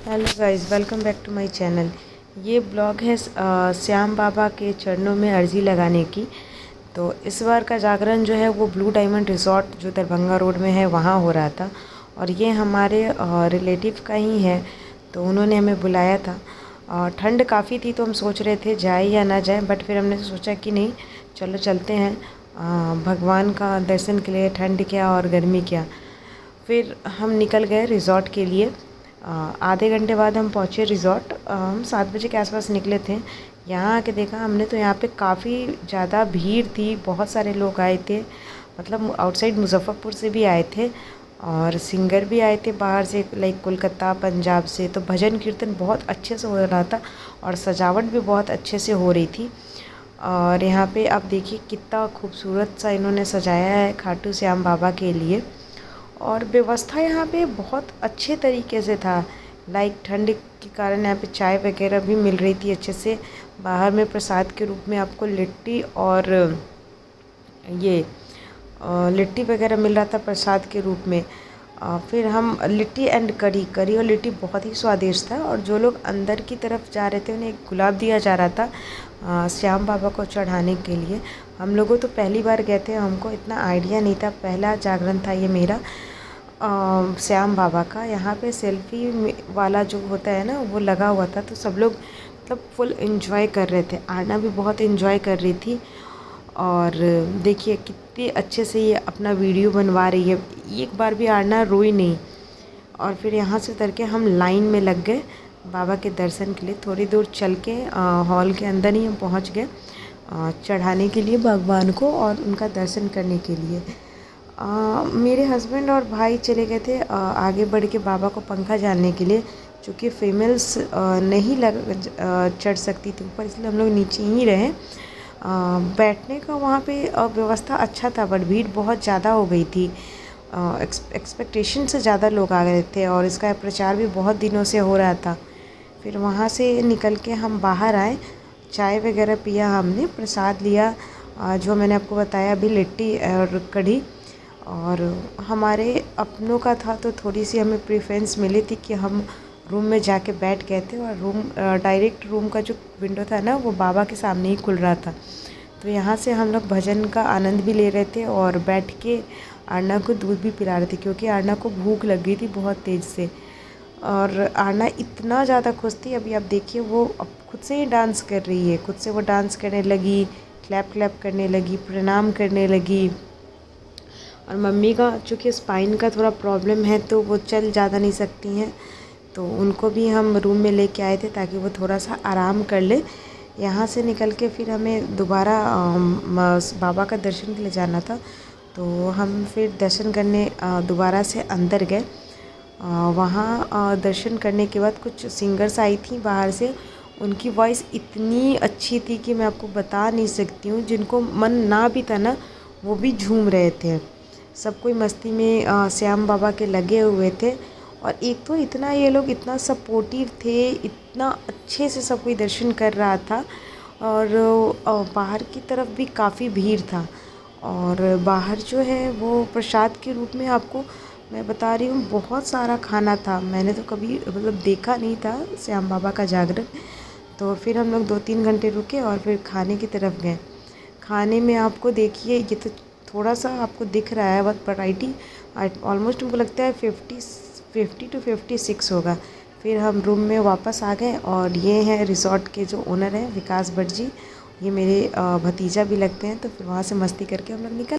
Hello guys, welcome back to my channel. ये blog है श्याम बाबा के चरणों में अर्जी लगाने की। तो इस बार का जागरण जो है वो ब्लू डायमंड रिज़ॉर्ट जो दरभंगा रोड में है वहाँ हो रहा था, और ये हमारे रिलेटिव का ही है, तो उन्होंने हमें बुलाया था। और ठंड काफ़ी थी तो हम सोच रहे थे जाए या ना जाए, बट फिर हमने सोचा कि नहीं, चलो चलते हैं भगवान का दर्शन के लिए, ठंड क्या और गर्मी क्या। फिर हम निकल गए रिज़ॉर्ट के लिए। आधे घंटे बाद हम पहुँचे रिज़ॉर्ट। हम 7 बजे के आसपास निकले थे। यहाँ आके देखा हमने तो यहाँ पे काफ़ी ज़्यादा भीड़ थी, बहुत सारे लोग आए थे, मतलब आउटसाइड मुजफ्फ़रपुर से भी आए थे और सिंगर भी आए थे बाहर से, लाइक कोलकाता, पंजाब से। तो भजन कीर्तन बहुत अच्छे से हो रहा था और सजावट भी बहुत अच्छे से हो रही थी। और यहाँ पे आप देखिए कितना खूबसूरत सा इन्होंने सजाया है खाटू श्याम बाबा के लिए। और व्यवस्था यहाँ पे बहुत अच्छे तरीके से था, लाइक ठंड के कारण यहाँ पे चाय वगैरह भी मिल रही थी अच्छे से। बाहर में प्रसाद के रूप में आपको लिट्टी और ये लिट्टी वगैरह मिल रहा था प्रसाद के रूप में। फिर हम लिट्टी एंड करी करी और लिट्टी बहुत ही स्वादिष्ट था। और जो लोग अंदर की तरफ जा रहे थे उन्हें एक गुलाब दिया जा रहा था श्याम बाबा को चढ़ाने के लिए। हम लोगों तो पहली बार गए थे, हमको इतना आइडिया नहीं था, पहला जागरण था ये मेरा श्याम बाबा का। यहाँ पे सेल्फी वाला जो होता है ना वो लगा हुआ था, तो सब लोग मतलब फुल एंजॉय कर रहे थे। आरना भी बहुत एंजॉय कर रही थी। और देखिए कितने अच्छे से ये अपना वीडियो बनवा रही है, एक बार भी आरना रोई नहीं। और फिर यहाँ से उतर के हम लाइन में लग गए बाबा के दर्शन के लिए। थोड़ी दूर चल के हॉल के अंदर ही हम पहुँच गए चढ़ाने के लिए भगवान को और उनका दर्शन करने के लिए। मेरे हस्बैंड और भाई चले गए थे आगे बढ़ के बाबा को पंखा झालने के लिए, क्योंकि फीमेल्स नहीं चढ़ सकती थी ऊपर, इसलिए हम लोग नीचे ही रहे। बैठने का वहाँ पे व्यवस्था अच्छा था, बट भीड़ बहुत ज़्यादा हो गई थी। एक्सपेक्टेशन से ज़्यादा लोग आ गए थे और इसका प्रचार भी बहुत दिनों से हो रहा था। फिर वहाँ से निकल के हम बाहर आए, चाय वगैरह पिया हमने, प्रसाद लिया जो मैंने आपको बताया अभी, लिट्टी और कढ़ी। और हमारे अपनों का था तो थोड़ी सी हमें प्रेफरेंस मिली थी कि हम रूम में जाके बैठ गए थे। और डायरेक्ट रूम का जो विंडो था ना वो बाबा के सामने ही खुल रहा था, तो यहाँ से हम लोग भजन का आनंद भी ले रहे थे और बैठ के आरना को दूध भी पिला रहे थे, क्योंकि आरना को भूख लग गई थी बहुत तेज़ से। और आरना इतना ज़्यादा खुश थी, अभी आप देखिए वो अब खुद से ही डांस कर रही है, खुद से वो डांस करने लगी, क्लैप क्लैप करने लगी, प्रणाम करने लगी। और मम्मी का चूँकि स्पाइन का थोड़ा प्रॉब्लम है तो वो चल ज़्यादा नहीं सकती हैं, तो उनको भी हम रूम में लेके आए थे ताकि वो थोड़ा सा आराम कर ले। यहाँ से निकल के फिर हमें दोबारा बाबा का दर्शन के लिए जाना था, तो हम फिर दर्शन करने दोबारा से अंदर गए। वहाँ दर्शन करने के बाद कुछ सिंगर्स आई थी बाहर से, उनकी वॉइस इतनी अच्छी थी कि मैं आपको बता नहीं सकती हूँ। जिनको मन ना भी था ना वो भी झूम रहे थे, सब कोई मस्ती में श्याम बाबा के लगे हुए थे। और एक तो इतना ये लोग इतना सपोर्टिव थे, इतना अच्छे से सब कोई दर्शन कर रहा था। और बाहर की तरफ भी काफ़ी भीड़ था। और बाहर जो है वो प्रसाद के रूप में आपको मैं बता रही हूँ बहुत सारा खाना था, मैंने तो कभी मतलब देखा नहीं था श्याम बाबा का जागरण। तो फिर हम लोग 2-3 घंटे रुके और फिर खाने की तरफ गए। खाने में आपको देखिए ये तो थोड़ा सा आपको दिख रहा है, बहुत वैरायटी, ऑलमोस्ट हमको लगता है 50 to 56 होगा। फिर हम रूम में वापस आ गए। और ये हैं रिज़ॉर्ट के जो ओनर हैं विकास भट्ट जी, ये मेरे भतीजा भी लगते हैं। तो फिर वहाँ से मस्ती करके हम लोग निकल